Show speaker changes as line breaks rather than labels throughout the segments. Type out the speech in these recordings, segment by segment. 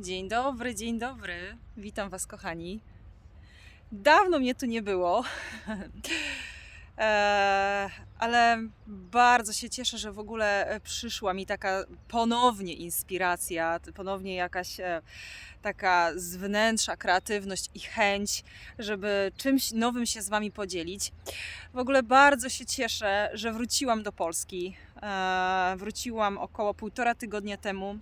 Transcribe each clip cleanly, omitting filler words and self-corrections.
Dzień dobry, dzień dobry. Witam Was, kochani. Dawno mnie tu nie było, ale bardzo się cieszę, że w ogóle przyszła mi taka ponownie inspiracja, ponownie jakaś taka z wnętrza kreatywność i chęć, żeby czymś nowym się z Wami podzielić. W ogóle bardzo się cieszę, że wróciłam do Polski. Wróciłam około 1,5 tygodnia temu.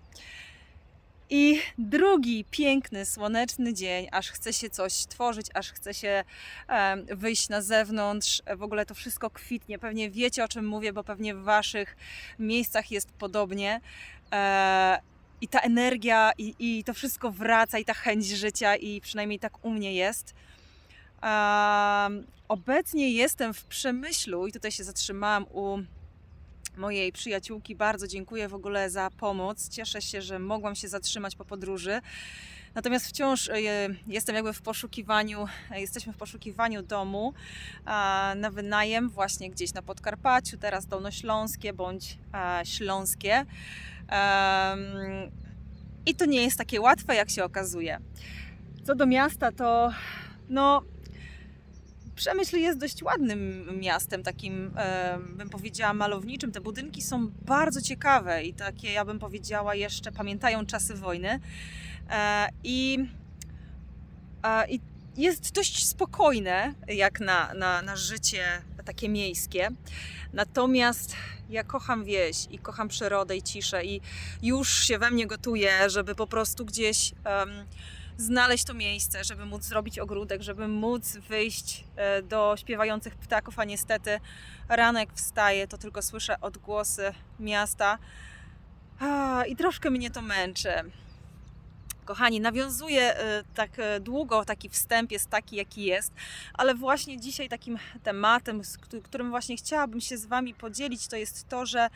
I drugi piękny, słoneczny dzień, aż chce się coś tworzyć, aż chce się wyjść na zewnątrz. W ogóle to wszystko kwitnie. Pewnie wiecie, o czym mówię, bo pewnie w Waszych miejscach jest podobnie. I ta energia, i to wszystko wraca, i ta chęć życia, i przynajmniej tak u mnie jest. Obecnie jestem w Przemyślu i tutaj się zatrzymałam u mojej przyjaciółki. Bardzo dziękuję w ogóle za pomoc. Cieszę się, że mogłam się zatrzymać po podróży. Natomiast wciąż jesteśmy w poszukiwaniu domu na wynajem właśnie gdzieś na Podkarpaciu, teraz Dolnośląskie bądź Śląskie. I to nie jest takie łatwe, jak się okazuje. Co do miasta, to Przemyśl jest dość ładnym miastem, takim bym powiedziała malowniczym. Te budynki są bardzo ciekawe i takie, ja bym powiedziała, jeszcze pamiętają czasy wojny. I jest dość spokojne jak na życie takie miejskie. Natomiast ja kocham wieś i kocham przyrodę i ciszę i już się we mnie gotuje, żeby po prostu gdzieś znaleźć to miejsce, żeby móc zrobić ogródek, żeby móc wyjść do śpiewających ptaków, a niestety ranek wstaje, to tylko słyszę odgłosy miasta i troszkę mnie to męczy. Kochani, nawiązuję tak długo, taki wstęp jest taki, jaki jest, ale właśnie dzisiaj takim tematem, którym właśnie chciałabym się z Wami podzielić, to jest to, że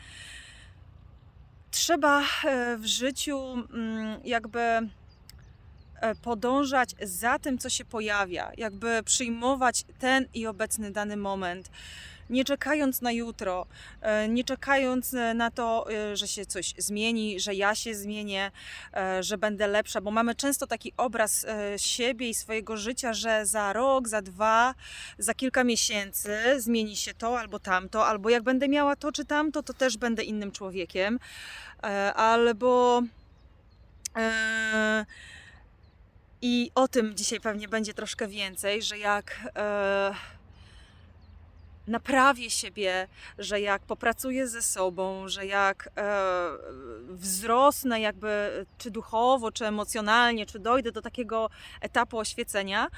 trzeba w życiu jakby podążać za tym, co się pojawia, jakby przyjmować ten i obecny dany moment, nie czekając na jutro, nie czekając na to, że się coś zmieni, że ja się zmienię, że będę lepsza, bo mamy często taki obraz siebie i swojego życia, że za rok, za 2, za kilka miesięcy zmieni się to albo tamto, albo jak będę miała to czy tamto, to też będę innym człowiekiem, albo i o tym dzisiaj pewnie będzie troszkę więcej, że jak naprawię siebie, że jak popracuję ze sobą, że jak wzrosnę jakby czy duchowo, czy emocjonalnie, czy dojdę do takiego etapu oświecenia,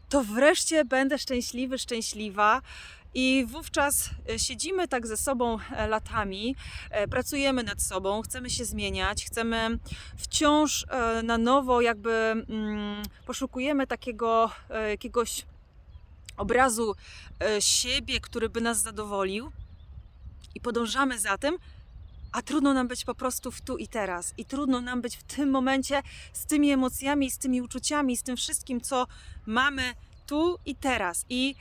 to wreszcie będę szczęśliwy, szczęśliwa. I wówczas siedzimy tak ze sobą latami, pracujemy nad sobą, chcemy się zmieniać, chcemy wciąż na nowo jakby poszukujemy takiego jakiegoś obrazu siebie, który by nas zadowolił i podążamy za tym, a trudno nam być po prostu w tu i teraz. I trudno nam być w tym momencie z tymi emocjami, z tymi uczuciami, z tym wszystkim, co mamy tu i teraz. I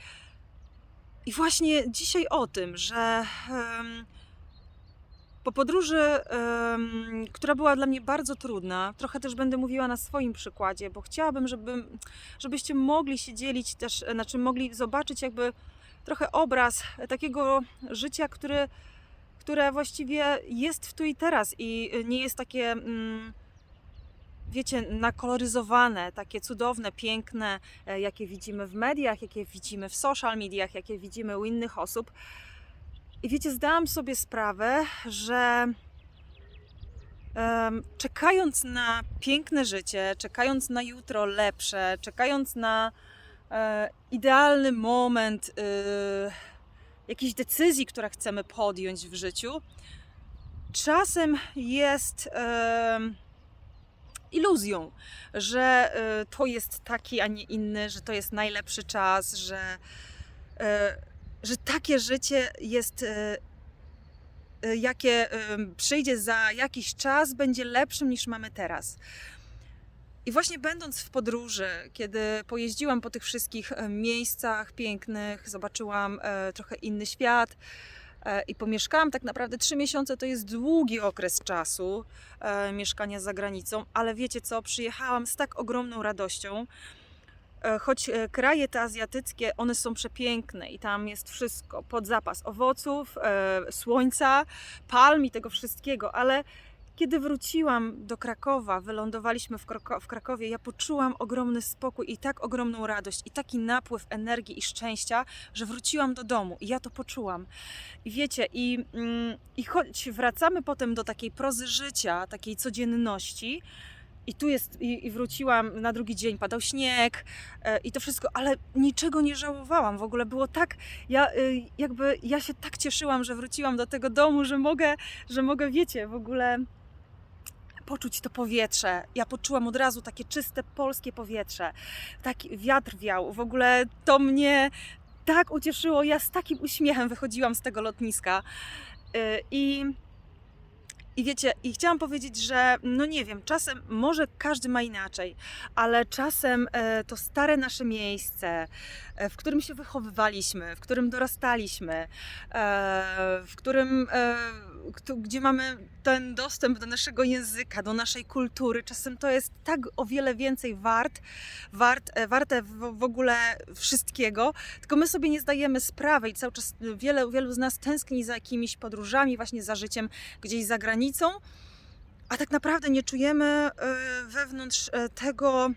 właśnie dzisiaj o tym, że po podróży, która była dla mnie bardzo trudna, trochę też będę mówiła na swoim przykładzie, bo chciałabym, żebyście mogli się dzielić też, znaczy mogli zobaczyć jakby trochę obraz takiego życia, które właściwie jest w tu i teraz i nie jest takie, wiecie, nakoloryzowane, takie cudowne, piękne, jakie widzimy w mediach, jakie widzimy w social mediach, jakie widzimy u innych osób. I wiecie, zdałam sobie sprawę, że czekając na piękne życie, czekając na jutro lepsze, czekając na idealny moment jakiejś decyzji, które chcemy podjąć w życiu, czasem jest iluzją, że to jest taki, a nie inny, że to jest najlepszy czas, że takie życie jest, jakie przyjdzie za jakiś czas, będzie lepszym niż mamy teraz. I właśnie będąc w podróży, kiedy pojeździłam po tych wszystkich miejscach pięknych, zobaczyłam trochę inny świat, I pomieszkałam tak naprawdę 3 miesiące, to jest długi okres czasu mieszkania za granicą, ale wiecie co, przyjechałam z tak ogromną radością. Choć kraje te azjatyckie, one są przepiękne i tam jest wszystko, pod zapas owoców, słońca, palm i tego wszystkiego, ale kiedy wróciłam do Krakowa, wylądowaliśmy w Krakowie, ja poczułam ogromny spokój i tak ogromną radość i taki napływ energii i szczęścia, że wróciłam do domu i ja to poczułam. I wiecie, i choć wracamy potem do takiej prozy życia, takiej codzienności, i tu jest, i wróciłam na drugi dzień, padał śnieg i to wszystko, ale niczego nie żałowałam. W ogóle było tak, ja się tak cieszyłam, że wróciłam do tego domu, że mogę, wiecie, w ogóle poczuć to powietrze. Ja poczułam od razu takie czyste polskie powietrze. Taki wiatr wiał. W ogóle to mnie tak ucieszyło. Ja z takim uśmiechem wychodziłam z tego lotniska. I wiecie, i chciałam powiedzieć, że no nie wiem, czasem może każdy ma inaczej, ale czasem to stare nasze miejsce, w którym się wychowywaliśmy, w którym dorastaliśmy, gdzie mamy ten dostęp do naszego języka, do naszej kultury, czasem to jest tak o wiele więcej warte w ogóle wszystkiego, tylko my sobie nie zdajemy sprawy i cały czas wielu z nas tęskni za jakimiś podróżami, właśnie za życiem gdzieś za granicą, a tak naprawdę nie czujemy wewnątrz tego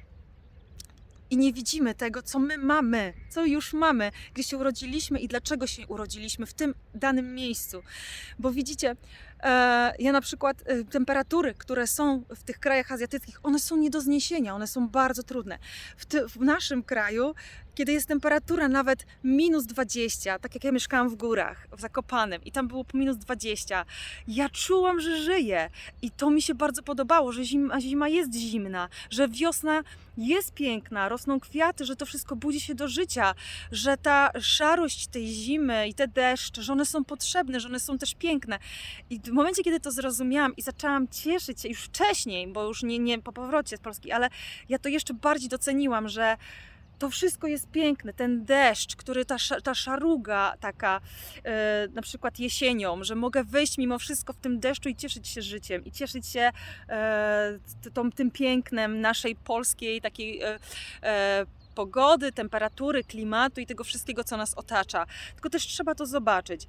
i nie widzimy tego, co my mamy, co już mamy, gdzie się urodziliśmy i dlaczego się urodziliśmy w tym danym miejscu. Bo widzicie, ja na przykład temperatury, które są w tych krajach azjatyckich, one są nie do zniesienia, one są bardzo trudne. W naszym kraju, kiedy jest temperatura nawet -20, tak jak ja mieszkałam w górach, w Zakopanem i tam było po -20, ja czułam, że żyję i to mi się bardzo podobało, że zima jest zimna, że wiosna jest piękna, rosną kwiaty, że to wszystko budzi się do życia, że ta szarość tej zimy i te deszcze, że one są potrzebne, że one są też piękne. I w momencie, kiedy to zrozumiałam i zaczęłam cieszyć się już wcześniej, bo już nie po powrocie z Polski, ale ja to jeszcze bardziej doceniłam, że to wszystko jest piękne, ten deszcz, ta szaruga taka, na przykład jesienią, że mogę wyjść mimo wszystko w tym deszczu i cieszyć się życiem i cieszyć się tym pięknem naszej polskiej takiej pogody, temperatury, klimatu i tego wszystkiego, co nas otacza. Tylko też trzeba to zobaczyć.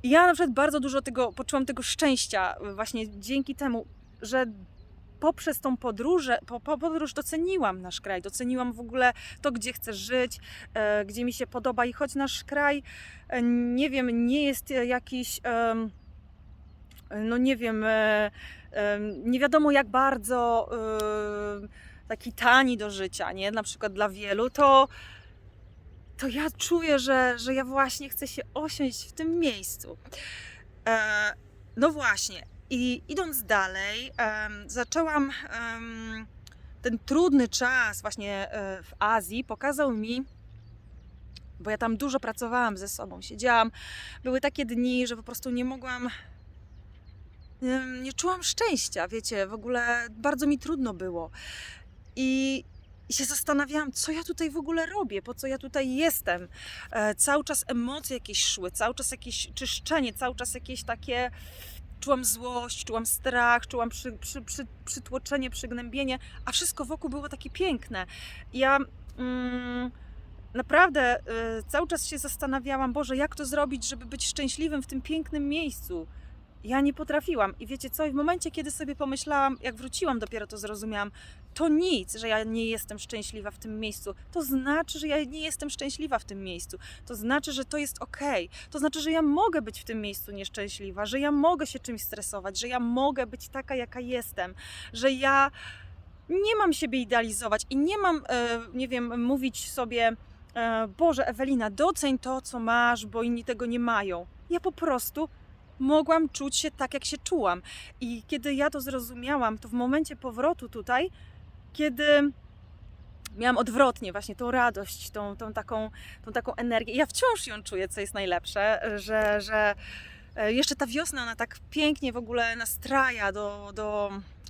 I ja na przykład bardzo dużo poczułam tego szczęścia właśnie dzięki temu, że poprzez tą podróż doceniłam nasz kraj, doceniłam w ogóle to, gdzie chcę żyć, gdzie mi się podoba i choć nasz kraj, nie wiem, nie jest jakiś, no nie wiem, nie wiadomo jak bardzo taki tani do życia, nie? Na przykład dla wielu, to ja czuję, że ja właśnie chcę się osiąść w tym miejscu. No właśnie. I idąc dalej, zaczęłam ten trudny czas właśnie w Azji pokazał mi, bo ja tam dużo pracowałam ze sobą, siedziałam, były takie dni, że po prostu nie mogłam, nie czułam szczęścia, wiecie, w ogóle bardzo mi trudno było. I się zastanawiałam, co ja tutaj w ogóle robię, po co ja tutaj jestem. Cały czas emocje jakieś szły, cały czas jakieś czyszczenie, cały czas jakieś takie... Czułam złość, czułam strach, czułam przytłoczenie, przygnębienie, a wszystko wokół było takie piękne. Ja naprawdę cały czas się zastanawiałam, Boże, jak to zrobić, żeby być szczęśliwym w tym pięknym miejscu. Ja nie potrafiłam. I wiecie co? I w momencie, kiedy sobie pomyślałam, jak wróciłam, dopiero to zrozumiałam, to nic, że ja nie jestem szczęśliwa w tym miejscu. To znaczy, że ja nie jestem szczęśliwa w tym miejscu. To znaczy, że to jest okej. To znaczy, że ja mogę być w tym miejscu nieszczęśliwa, że ja mogę się czymś stresować, że ja mogę być taka, jaka jestem, że ja nie mam siebie idealizować i nie mam, nie wiem, mówić sobie, Boże, Ewelina, doceń to, co masz, bo inni tego nie mają. Ja po prostu mogłam czuć się tak, jak się czułam. I kiedy ja to zrozumiałam, to w momencie powrotu tutaj, kiedy miałam odwrotnie właśnie tą radość, tą taką energię. Ja wciąż ją czuję, co jest najlepsze, że jeszcze ta wiosna, ona tak pięknie w ogóle nastraja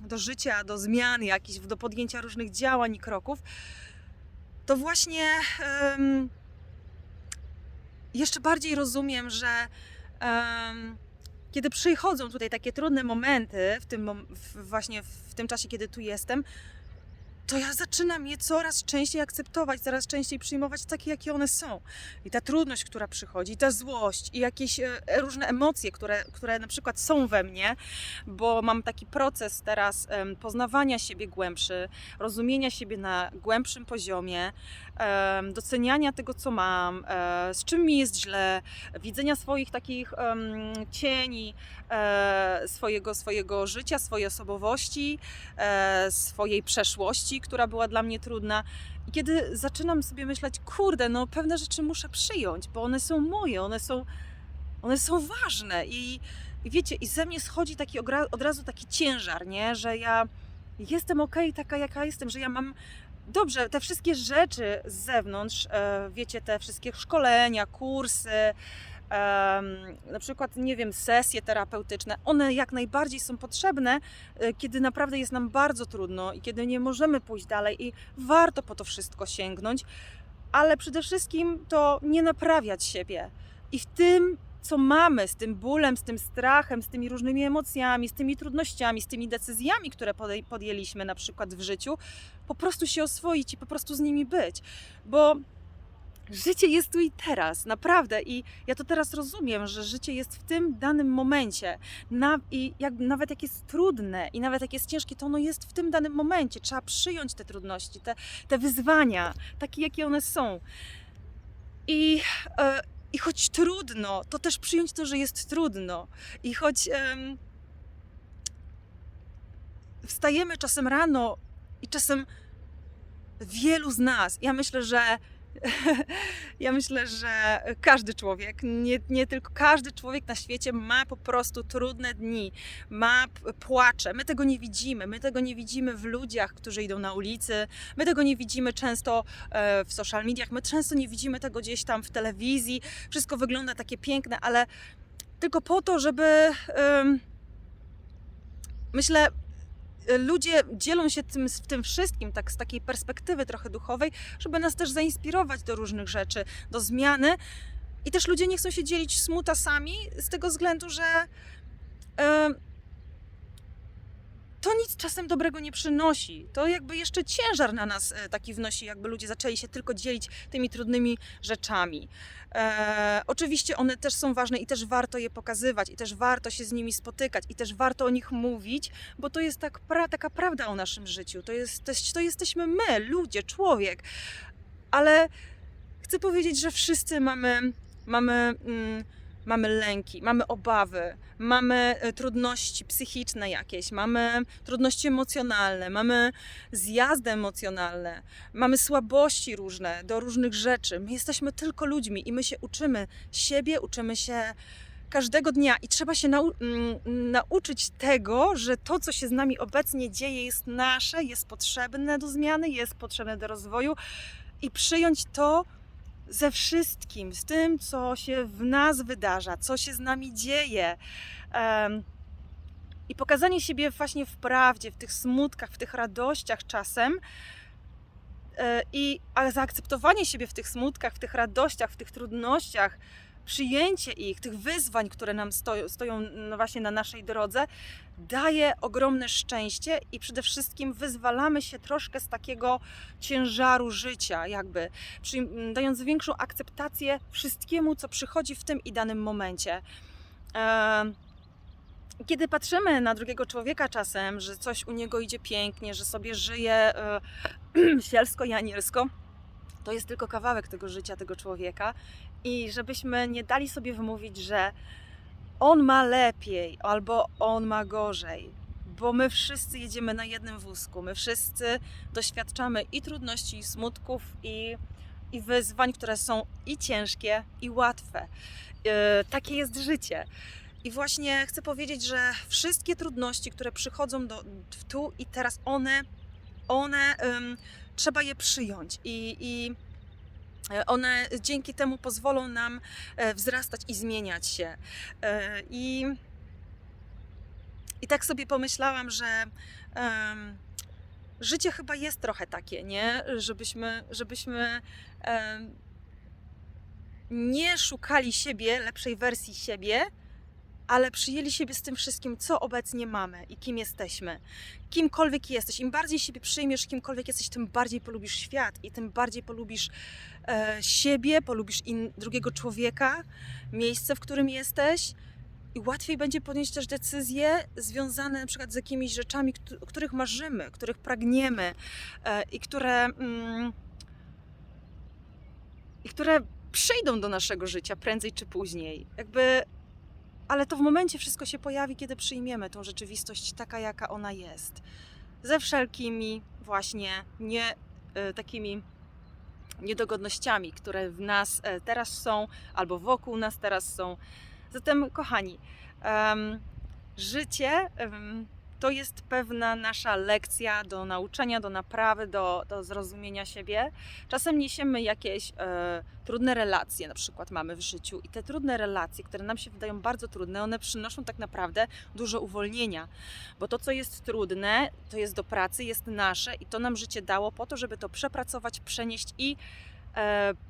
do życia, do zmian jakichś, do podjęcia różnych działań i kroków. To właśnie jeszcze bardziej rozumiem, że Kiedy przychodzą tutaj takie trudne momenty, właśnie w tym czasie, kiedy tu jestem, to ja zaczynam je coraz częściej akceptować, coraz częściej przyjmować takie, jakie one są. I ta trudność, która przychodzi, ta złość i jakieś różne emocje, które na przykład są we mnie, bo mam taki proces teraz poznawania siebie głębszy, rozumienia siebie na głębszym poziomie, doceniania tego, co mam, z czym mi jest źle, widzenia swoich takich cieni, swojego życia, swojej osobowości, swojej przeszłości, która była dla mnie trudna. I kiedy zaczynam sobie myśleć, kurde, no pewne rzeczy muszę przyjąć, bo one są moje, one są ważne. I wiecie, i ze mnie schodzi taki od razu taki ciężar, nie? Że ja jestem okej, taka jaka jestem, że ja mam dobrze, te wszystkie rzeczy z zewnątrz, wiecie, te wszystkie szkolenia, kursy, na przykład, nie wiem, sesje terapeutyczne, one jak najbardziej są potrzebne, kiedy naprawdę jest nam bardzo trudno i kiedy nie możemy pójść dalej i warto po to wszystko sięgnąć, ale przede wszystkim to nie naprawiać siebie. I w tym, co mamy, z tym bólem, z tym strachem, z tymi różnymi emocjami, z tymi trudnościami, z tymi decyzjami, które podjęliśmy na przykład w życiu, po prostu się oswoić i po prostu z nimi być. Bo życie jest tu i teraz, naprawdę. I ja to teraz rozumiem, że życie jest w tym danym momencie. I nawet jak jest trudne i nawet jak jest ciężkie, to ono jest w tym danym momencie. Trzeba przyjąć te trudności, te wyzwania, takie jakie one są. I choć trudno, to też przyjąć to, że jest trudno. I choć wstajemy czasem rano i czasem wielu z nas, ja myślę, że każdy człowiek, nie tylko każdy człowiek na świecie ma po prostu trudne dni, płacze. My tego nie widzimy w ludziach, którzy idą na ulicy, my tego nie widzimy często w social mediach, my często nie widzimy tego gdzieś tam w telewizji. Wszystko wygląda takie piękne, ale tylko po to, żeby myślę, ludzie dzielą się tym wszystkim tak z takiej perspektywy trochę duchowej, żeby nas też zainspirować do różnych rzeczy, do zmiany. I też ludzie nie chcą się dzielić smutasami z tego względu, że to nic czasem dobrego nie przynosi. To jakby jeszcze ciężar na nas taki wnosi, jakby ludzie zaczęli się tylko dzielić tymi trudnymi rzeczami. Oczywiście one też są ważne i też warto je pokazywać, i też warto się z nimi spotykać, i też warto o nich mówić, bo to jest taka prawda o naszym życiu. To jesteśmy my, ludzie, człowiek. Ale chcę powiedzieć, że wszyscy mamy lęki, mamy obawy, mamy trudności psychiczne jakieś, mamy trudności emocjonalne, mamy zjazdy emocjonalne, mamy słabości różne do różnych rzeczy. My jesteśmy tylko ludźmi i my się uczymy siebie, uczymy się każdego dnia i trzeba się nauczyć tego, że to, co się z nami obecnie dzieje, jest nasze, jest potrzebne do zmiany, jest potrzebne do rozwoju i przyjąć to ze wszystkim, z tym, co się w nas wydarza, co się z nami dzieje. I pokazanie siebie właśnie w prawdzie, w tych smutkach, w tych radościach czasem, ale zaakceptowanie siebie w tych smutkach, w tych radościach, w tych trudnościach, przyjęcie ich, tych wyzwań, które nam stoją no właśnie na naszej drodze, daje ogromne szczęście i przede wszystkim wyzwalamy się troszkę z takiego ciężaru życia, jakby dając większą akceptację wszystkiemu, co przychodzi w tym i danym momencie. Kiedy patrzymy na drugiego człowieka czasem, że coś u niego idzie pięknie, że sobie żyje sielsko i anielsko, to jest tylko kawałek tego życia, tego człowieka i żebyśmy nie dali sobie wymówić, że on ma lepiej albo on ma gorzej, bo my wszyscy jedziemy na jednym wózku, my wszyscy doświadczamy i trudności, i smutków, i wyzwań, które są i ciężkie, i łatwe. Takie jest życie. I właśnie chcę powiedzieć, że wszystkie trudności, które przychodzą tu i teraz, one trzeba je przyjąć i one dzięki temu pozwolą nam wzrastać i zmieniać się. I tak sobie pomyślałam, że życie chyba jest trochę takie, nie? Żebyśmy nie szukali siebie, lepszej wersji siebie, ale przyjęli siebie z tym wszystkim, co obecnie mamy i kim jesteśmy. Kimkolwiek jesteś, im bardziej siebie przyjmiesz, kimkolwiek jesteś, tym bardziej polubisz świat i tym bardziej polubisz siebie, polubisz drugiego człowieka, miejsce, w którym jesteś i łatwiej będzie podjąć też decyzje związane na przykład z jakimiś rzeczami, o których marzymy, których pragniemy i które przyjdą do naszego życia prędzej czy później. Ale to w momencie wszystko się pojawi, kiedy przyjmiemy tą rzeczywistość taka, jaka ona jest. Ze wszelkimi właśnie takimi niedogodnościami, które w nas teraz są, albo wokół nas teraz są. Zatem, kochani, życie to jest pewna nasza lekcja do nauczenia, do naprawy, do zrozumienia siebie. Czasem niesiemy jakieś trudne relacje, na przykład mamy w życiu i te trudne relacje, które nam się wydają bardzo trudne, one przynoszą tak naprawdę dużo uwolnienia, bo to, co jest trudne, to jest do pracy, jest nasze i to nam życie dało po to, żeby to przepracować, przenieść i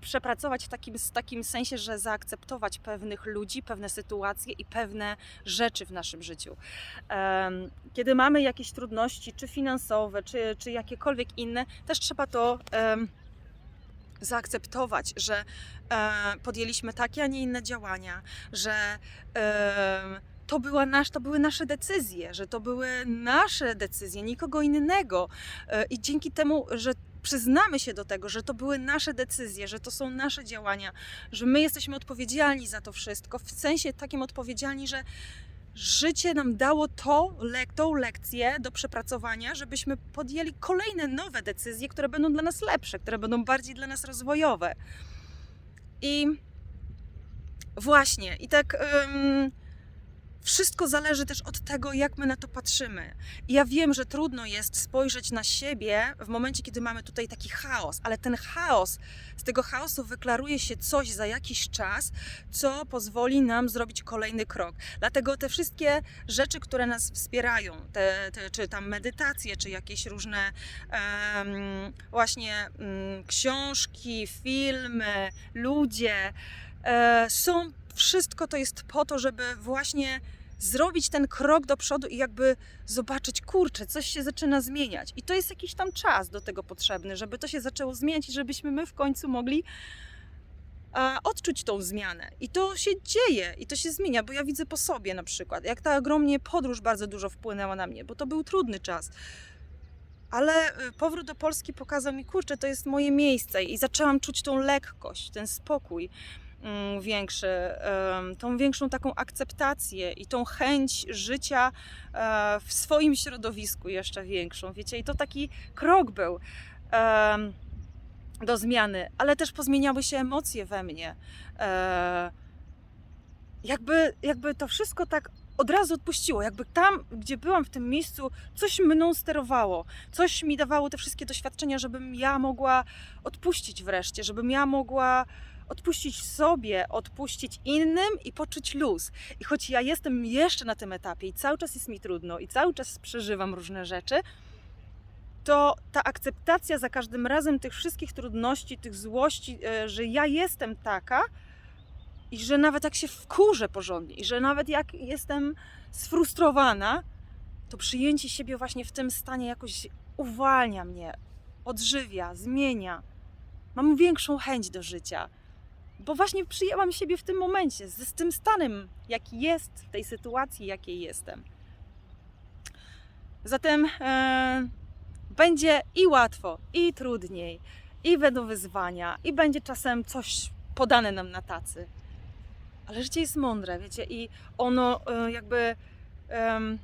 przepracować w takim sensie, że zaakceptować pewnych ludzi, pewne sytuacje i pewne rzeczy w naszym życiu. Kiedy mamy jakieś trudności, czy finansowe, czy jakiekolwiek inne, też trzeba to zaakceptować, że podjęliśmy takie, a nie inne działania, że to były nasze decyzje, że to były nasze decyzje, nikogo innego. I dzięki temu, że przyznamy się do tego, że to były nasze decyzje, że to są nasze działania, że my jesteśmy odpowiedzialni za to wszystko, w sensie takim odpowiedzialni, że życie nam dało tą lekcję do przepracowania, żebyśmy podjęli kolejne nowe decyzje, które będą dla nas lepsze, które będą bardziej dla nas rozwojowe. I właśnie, i tak wszystko zależy też od tego, jak my na to patrzymy. I ja wiem, że trudno jest spojrzeć na siebie w momencie, kiedy mamy tutaj taki chaos, ale z tego chaosu wyklaruje się coś za jakiś czas, co pozwoli nam zrobić kolejny krok. Dlatego te wszystkie rzeczy, które nas wspierają, czy tam medytacje, czy jakieś różne książki, filmy, ludzie, wszystko to jest po to, żeby właśnie zrobić ten krok do przodu i jakby zobaczyć, kurczę, coś się zaczyna zmieniać. I to jest jakiś tam czas do tego potrzebny, żeby to się zaczęło zmieniać i żebyśmy my w końcu mogli odczuć tą zmianę. I to się dzieje, i to się zmienia, bo ja widzę po sobie na przykład, jak ta ogromnie podróż bardzo dużo wpłynęła na mnie, bo to był trudny czas. Ale powrót do Polski pokazał mi, kurczę, to jest moje miejsce i zaczęłam czuć tą lekkość, ten spokój większy, tą większą taką akceptację i tą chęć życia w swoim środowisku jeszcze większą, wiecie, i to taki krok był do zmiany, ale też pozmieniały się emocje we mnie. Jakby to wszystko tak od razu odpuściło, jakby tam, gdzie byłam w tym miejscu, coś mną sterowało, coś mi dawało te wszystkie doświadczenia, żebym ja mogła odpuścić wreszcie, żebym ja mogła odpuścić sobie, odpuścić innym i poczuć luz. I choć ja jestem jeszcze na tym etapie i cały czas jest mi trudno i cały czas przeżywam różne rzeczy, to ta akceptacja za każdym razem tych wszystkich trudności, tych złości, że ja jestem taka i że nawet jak się wkurzę porządnie i że nawet jak jestem sfrustrowana, to przyjęcie siebie właśnie w tym stanie jakoś uwalnia mnie, odżywia, zmienia. Mam większą chęć do życia, bo właśnie przyjęłam siebie w tym momencie, z tym stanem, jaki jest, w tej sytuacji, jakiej jestem. Zatem będzie i łatwo, i trudniej, i będą wyzwania, i będzie czasem coś podane nam na tacy. Ale życie jest mądre, wiecie, i ono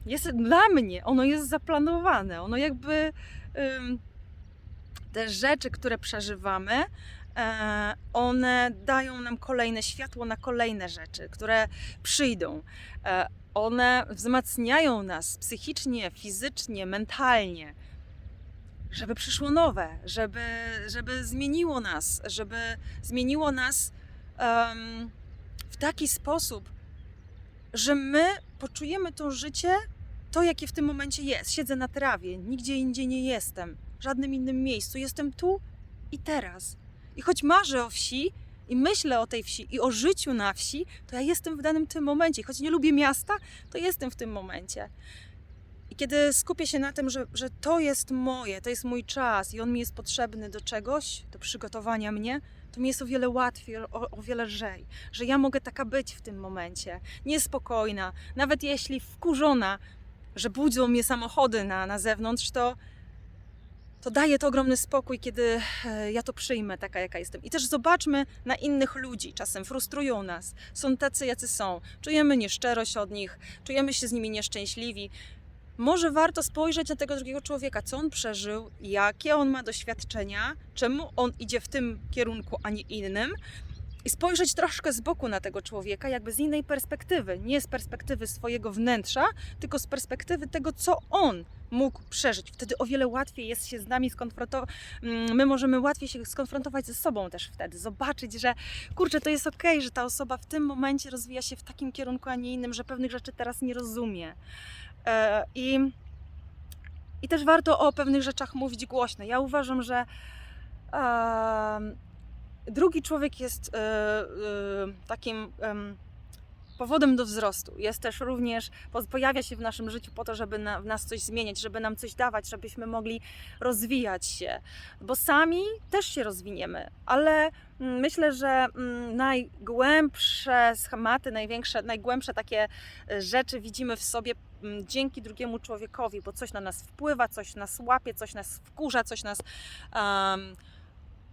jest dla mnie, ono jest zaplanowane, ono te rzeczy, które przeżywamy, one dają nam kolejne światło na kolejne rzeczy, które przyjdą. One wzmacniają nas psychicznie, fizycznie, mentalnie, żeby przyszło nowe, żeby zmieniło nas w taki sposób, że my poczujemy to życie, to jakie w tym momencie jest. Siedzę na trawie, nigdzie indziej nie jestem, w żadnym innym miejscu. Jestem tu i teraz. I choć marzę o wsi, i myślę o tej wsi i o życiu na wsi, to ja jestem w danym tym momencie. Choć nie lubię miasta, to jestem w tym momencie. I kiedy skupię się na tym, że to jest moje, to jest mój czas i on mi jest potrzebny do czegoś, do przygotowania mnie, to mi jest o wiele łatwiej, o wiele lżej, że ja mogę taka być w tym momencie, niespokojna, nawet jeśli wkurzona, że budzą mnie samochody na zewnątrz, to daje to ogromny spokój, kiedy ja to przyjmę taka, jaka jestem. I też zobaczmy na innych ludzi. Czasem frustrują nas. Są tacy, jacy są. Czujemy nieszczerość od nich, czujemy się z nimi nieszczęśliwi. Może warto spojrzeć na tego drugiego człowieka, co on przeżył, jakie on ma doświadczenia, czemu on idzie w tym kierunku, a nie innym. I spojrzeć troszkę z boku na tego człowieka, jakby z innej perspektywy. Nie z perspektywy swojego wnętrza, tylko z perspektywy tego, co on mógł przeżyć. Wtedy o wiele łatwiej jest się z nami skonfrontować. My możemy łatwiej się skonfrontować ze sobą też wtedy. Zobaczyć, że kurczę, to jest okej, że ta osoba w tym momencie rozwija się w takim kierunku, a nie innym, że pewnych rzeczy teraz nie rozumie. I też warto o pewnych rzeczach mówić głośno. Ja uważam, że drugi człowiek jest takim powodem do wzrostu. Jest też również, pojawia się w naszym życiu po to, żeby w nas coś zmieniać, żeby nam coś dawać, żebyśmy mogli rozwijać się. Bo sami też się rozwiniemy, ale myślę, że najgłębsze schematy, najgłębsze takie rzeczy widzimy w sobie dzięki drugiemu człowiekowi, bo coś na nas wpływa, coś nas łapie, coś nas wkurza, coś nas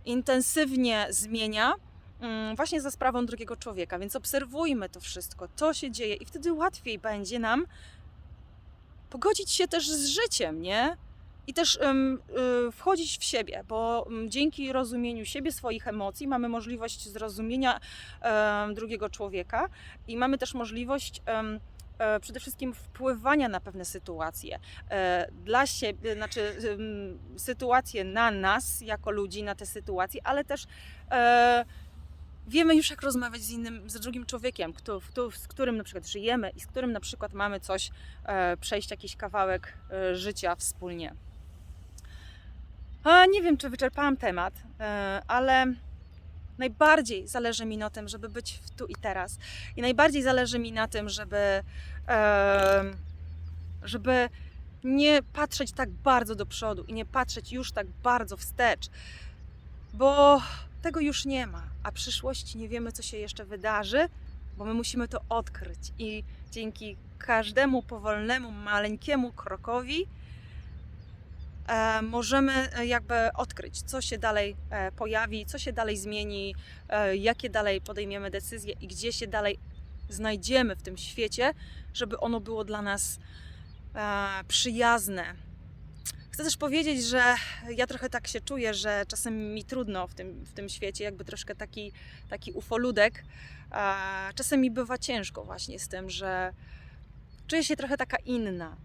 intensywnie zmienia właśnie za sprawą drugiego człowieka. Więc obserwujmy to wszystko, co się dzieje i wtedy łatwiej będzie nam pogodzić się też z życiem, nie? I też wchodzić w siebie, bo dzięki rozumieniu siebie, swoich emocji mamy możliwość zrozumienia drugiego człowieka i mamy też możliwość przede wszystkim wpływania na pewne sytuacje dla siebie, znaczy sytuacje na nas jako ludzi, na te sytuacje, ale też wiemy już, jak rozmawiać z drugim człowiekiem, z którym na przykład żyjemy i z którym na przykład mamy coś, przejść jakiś kawałek życia wspólnie. Nie wiem, czy wyczerpałam temat, ale najbardziej zależy mi na tym, żeby być w tu i teraz. I najbardziej zależy mi na tym, żeby nie patrzeć tak bardzo do przodu i nie patrzeć już tak bardzo wstecz, bo tego już nie ma, a przyszłości nie wiemy, co się jeszcze wydarzy, bo my musimy to odkryć i dzięki każdemu powolnemu, maleńkiemu krokowi możemy jakby odkryć, co się dalej pojawi, co się dalej zmieni, jakie dalej podejmiemy decyzje i gdzie się dalej znajdziemy w tym świecie, żeby ono było dla nas przyjazne. Chcę też powiedzieć, że ja trochę tak się czuję, że czasem mi trudno w tym świecie, jakby troszkę taki ufoludek. Czasem mi bywa ciężko właśnie z tym, że czuję się trochę taka inna.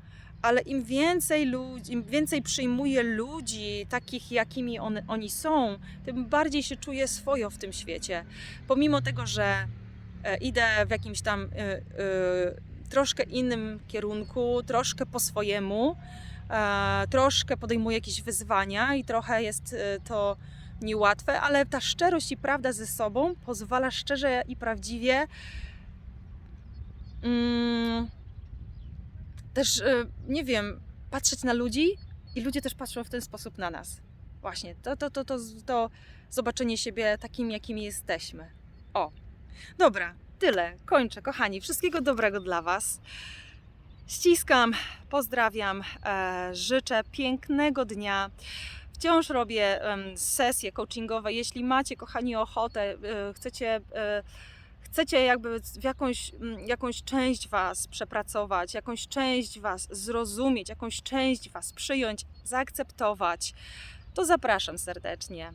Ale im więcej ludzi, im więcej przyjmuję ludzi takich, jakimi oni są, tym bardziej się czuję swojo w tym świecie. Pomimo tego, że idę w jakimś tam troszkę innym kierunku, troszkę po swojemu, troszkę podejmuję jakieś wyzwania i trochę jest to niełatwe, ale ta szczerość i prawda ze sobą pozwala szczerze i prawdziwie też, nie wiem, patrzeć na ludzi i ludzie też patrzą w ten sposób na nas. Właśnie, to zobaczenie siebie takim, jakimi jesteśmy. O, dobra, tyle, kończę, kochani. Wszystkiego dobrego dla Was. Ściskam, pozdrawiam, życzę pięknego dnia. Wciąż robię sesje coachingowe. Jeśli macie, kochani, ochotę, chcecie jakby w jakąś część Was przepracować, jakąś część Was zrozumieć, jakąś część Was przyjąć, zaakceptować, to zapraszam serdecznie.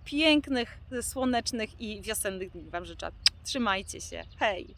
Pięknych, słonecznych i wiosennych dni Wam życzę. Trzymajcie się. Hej!